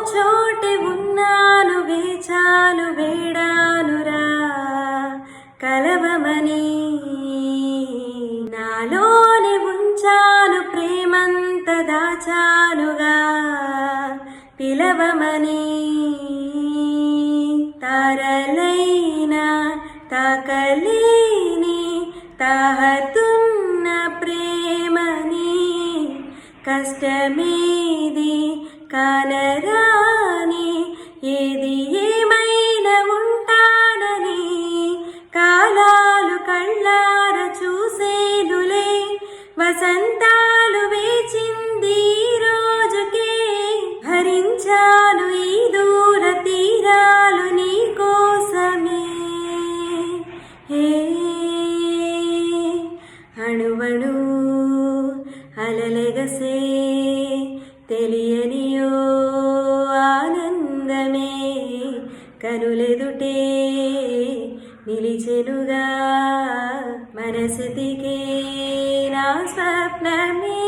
చోటే ఉన్నాను, వేచాను, వేడానురా కలవమని. నాలోనే ఉంచాను, ప్రేమంత దాచానుగా పిలవమని. తారలైనా తాకలేని తాహతున్న ప్రేమని, కష్టమేది కానరాని ఏది ఏమైనా ఉంటానని. కాలాలు కళ్ళార చూసేనులే, వసంతాలు వేచింది రోజుకే. భరించాను ఈ దూర తీరాలు నీ కోసమే. అణువణు అలలెగసే తెలియనియో ఆనందమే, కనులెదుటే నిలిచెనుగా మనసెదిగే నా స్వప్నమే.